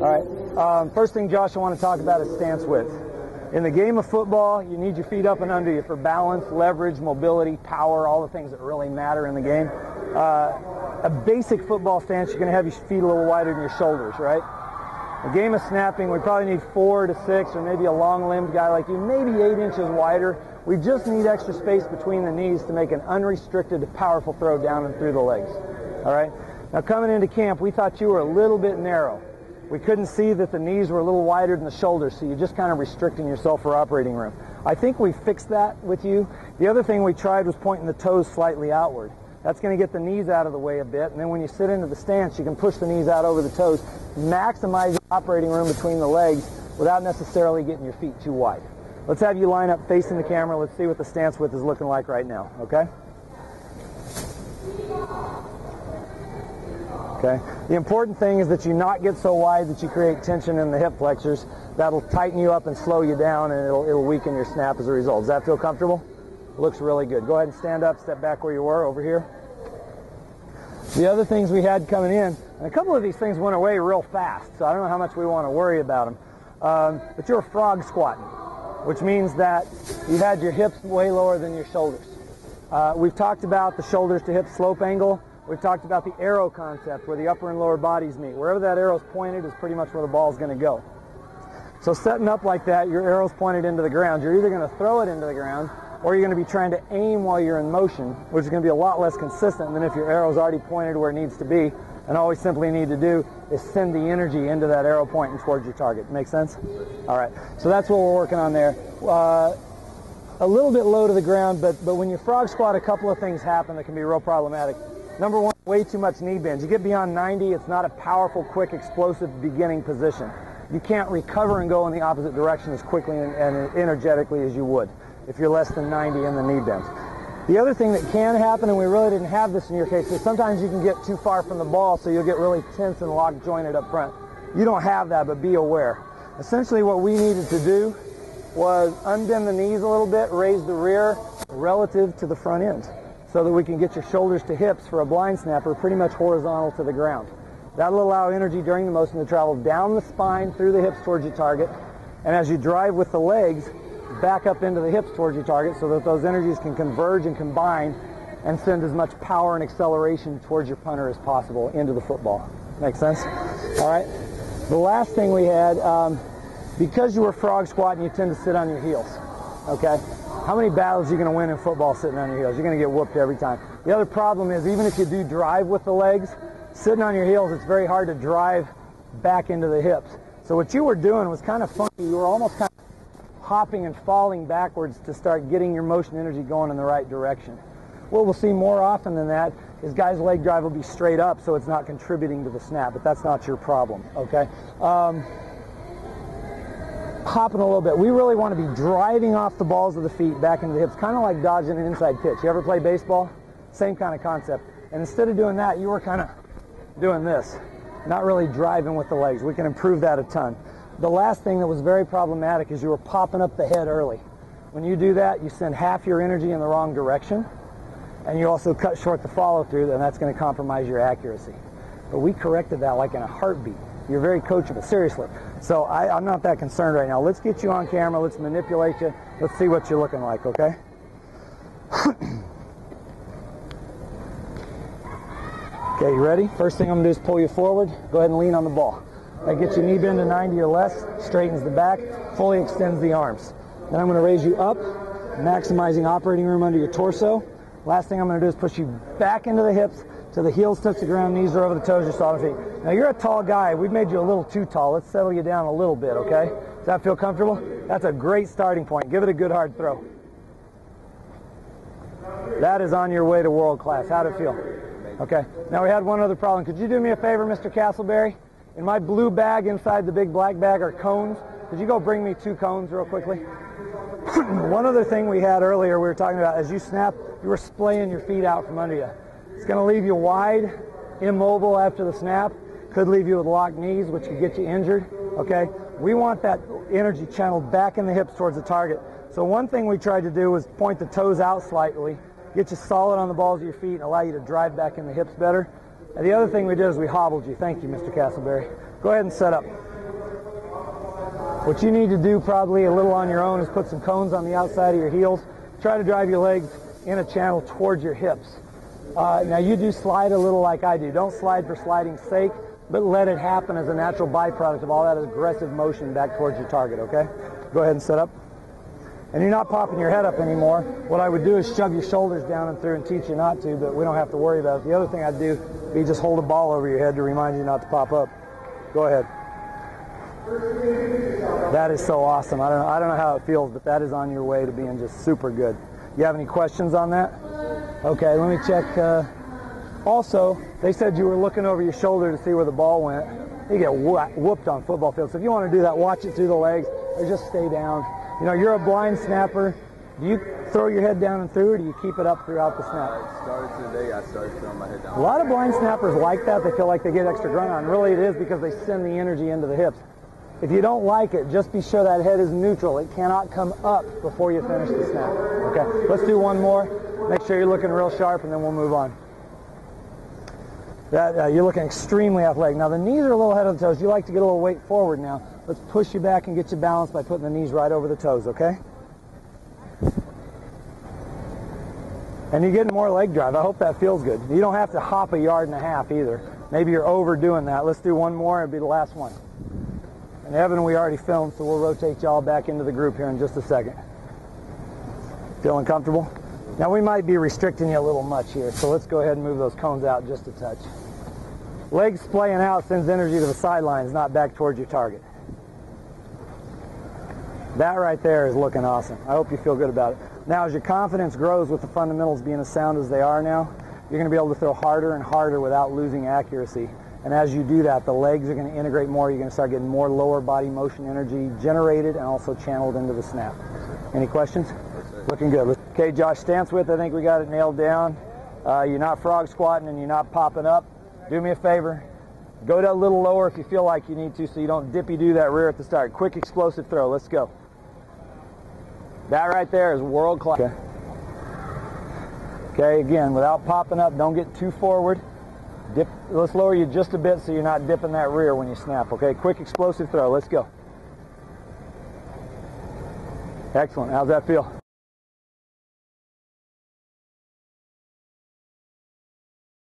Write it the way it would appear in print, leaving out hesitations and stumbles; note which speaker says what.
Speaker 1: All right. First thing, Josh, I want to talk about is stance width. In the game of football, you need your feet up and under you for balance, leverage, mobility, power, all the things that really matter in the game. A basic football stance, you're going to have your feet a little wider than your shoulders, right? A game of snapping, we probably need 4 to 6, or maybe a long-limbed guy like you, maybe 8 inches wider. We just need extra space between the knees to make an unrestricted, powerful throw down and through the legs. All right? Now, coming into camp, we thought you were a little bit narrow. We couldn't see that the knees were a little wider than the shoulders, so you're just kind of restricting yourself for operating room. I think we fixed that with you. The other thing we tried was pointing the toes slightly outward. That's going to get the knees out of the way a bit, and then when you sit into the stance, you can push the knees out over the toes, maximize your operating room between the legs without necessarily getting your feet too wide. Let's have you line up facing the camera. Let's see what the stance width is looking like right now, okay? Okay. The important thing is that you not get so wide that you create tension in the hip flexors. That'll tighten you up and slow you down, and it'll weaken your snap as a result. Does that feel comfortable? Looks really good. Go ahead and stand up, step back where you were, over here. The other things we had coming in, and a couple of these things went away real fast, so I don't know how much we want to worry about them. But you're frog squatting, which means that you had your hips way lower than your shoulders. We've talked about the shoulders to hip slope angle. We've talked about the arrow concept, where the upper and lower bodies meet. Wherever that arrow's pointed is pretty much where the ball's going to go. So setting up like that, your arrow's pointed into the ground. You're either going to throw it into the ground, or you're going to be trying to aim while you're in motion, which is going to be a lot less consistent than if your arrow's already pointed where it needs to be. And all we simply need to do is send the energy into that arrow pointing towards your target. Make sense? All right. So that's what we're working on there. A little bit low to the ground, but when you frog squat, a couple of things happen that can be real problematic. Number one, way too much knee bends. You get beyond 90, it's not a powerful, quick, explosive beginning position. You can't recover and go in the opposite direction as quickly and energetically as you would if you're less than 90 in the knee bends. The other thing that can happen, and we really didn't have this in your case, is sometimes you can get too far from the ball, so you'll get really tense and lock jointed up front. You don't have that, but be aware. Essentially what we needed to do was unbend the knees a little bit, raise the rear relative to the front end, so that we can get your shoulders to hips for a blind snapper pretty much horizontal to the ground. That'll allow energy during the motion to travel down the spine, through the hips towards your target, and as you drive with the legs, back up into the hips towards your target so that those energies can converge and combine and send as much power and acceleration towards your punter as possible into the football. Make sense? All right. The last thing we had, because you were frog squatting, you tend to sit on your heels. Okay? How many battles are you going to win in football sitting on your heels? You're going to get whooped every time. The other problem is, even if you do drive with the legs, sitting on your heels, it's very hard to drive back into the hips. So what you were doing was kind of funky. You were almost kind of hopping and falling backwards to start getting your motion energy going in the right direction. What we'll see more often than that is guys' leg drive will be straight up, so it's not contributing to the snap, but that's not your problem, okay? Hopping a little bit. We really want to be driving off the balls of the feet back into the hips, kind of like dodging an inside pitch. You ever play baseball? Same kind of concept. And instead of doing that, you were kind of doing this, not really driving with the legs. We can improve that a ton. The last thing that was very problematic is you were popping up the head early. When you do that, you send half your energy in the wrong direction, and you also cut short the follow-through, and that's going to compromise your accuracy. But we corrected that like in a heartbeat. You're very coachable, seriously. So I'm not that concerned right now. Let's get you on camera. Let's manipulate you. Let's see what you're looking like, okay? Okay, you ready? First thing I'm going to do is pull you forward. Go ahead and lean on the ball. That gets your knee bend to 90 or less, straightens the back, fully extends the arms. Then I'm going to raise you up, maximizing operating room under your torso. Last thing I'm going to do is push you back into the hips till the heels touch the ground, knees are over the toes, your solid feet. Now you're a tall guy. We've made you a little too tall. Let's settle you down a little bit, okay? Does that feel comfortable? That's a great starting point. Give it a good hard throw. That is on your way to world class. How'd it feel? Okay. Now we had one other problem. Could you do me a favor, Mr. Castleberry? In my blue bag inside the big black bag are cones. Could you go bring me 2 cones real quickly? One other thing we had earlier we were talking about, as you snap, you were splaying your feet out from under you. It's going to leave you wide, immobile after the snap. Could leave you with locked knees, which could get you injured. Okay? We want that energy channeled back in the hips towards the target. So one thing we tried to do was point the toes out slightly, get you solid on the balls of your feet, and allow you to drive back in the hips better. And the other thing we did is we hobbled you. Thank you, Mr. Castleberry. Go ahead and set up. What you need to do probably a little on your own is put some cones on the outside of your heels. Try to drive your legs in a channel towards your hips. Now you do slide a little like I do. Don't slide for sliding's sake, but let it happen as a natural byproduct of all that aggressive motion back towards your target, okay? Go ahead and set up. And you're not popping your head up anymore. What I would do is shove your shoulders down and through and teach you not to, but we don't have to worry about it. The other thing I'd do would be just hold a ball over your head to remind you not to pop up. Go ahead. That is so awesome. I don't know how it feels, but that is on your way to being just super good. You have any questions on that? Okay, let me check. Also, they said you were looking over your shoulder to see where the ball went. You get whooped on football fields. So if you want to do that, watch it through the legs or just stay down. You know, you're a blind snapper. Do you throw your head down and through, or do you keep it up throughout the snap?
Speaker 2: I started throwing my head down.
Speaker 1: A lot of blind snappers like that. They feel like they get extra grunt on. Really, it is because they send the energy into the hips. If you don't like it, just be sure that head is neutral. It cannot come up before you finish the snap. Okay, let's do one more. Make sure you're looking real sharp, and then we'll move on. You're looking extremely athletic. Now, the knees are a little ahead of the toes. You like to get a little weight forward now. Let's push you back and get you balanced by putting the knees right over the toes, okay? And you're getting more leg drive. I hope that feels good. You don't have to hop 1.5 yards either. Maybe you're overdoing that. Let's do one more. It'll be the last one. And Evan, we already filmed, so we'll rotate y'all back into the group here in just a second. Feeling comfortable? Now, we might be restricting you a little much here, so let's go ahead and move those cones out just a touch. Legs splaying out sends energy to the sidelines, not back towards your target. That right there is looking awesome. I hope you feel good about it. Now, as your confidence grows with the fundamentals being as sound as they are now, you're going to be able to throw harder and harder without losing accuracy. And as you do that, the legs are going to integrate more. You're going to start getting more lower body motion energy generated and also channeled into the snap. Any questions? Looking good. Okay, Josh, stance width, I think we got it nailed down. You're not frog squatting and you're not popping up. Do me a favor. Go down a little lower if you feel like you need to so you don't dippy-do that rear at the start. Quick explosive throw. Let's go. That right there is world class. Okay. Okay, again, without popping up, don't get too forward. Dip. Let's lower you just a bit so you're not dipping that rear when you snap, okay? Quick explosive throw. Let's go. Excellent. How's that feel?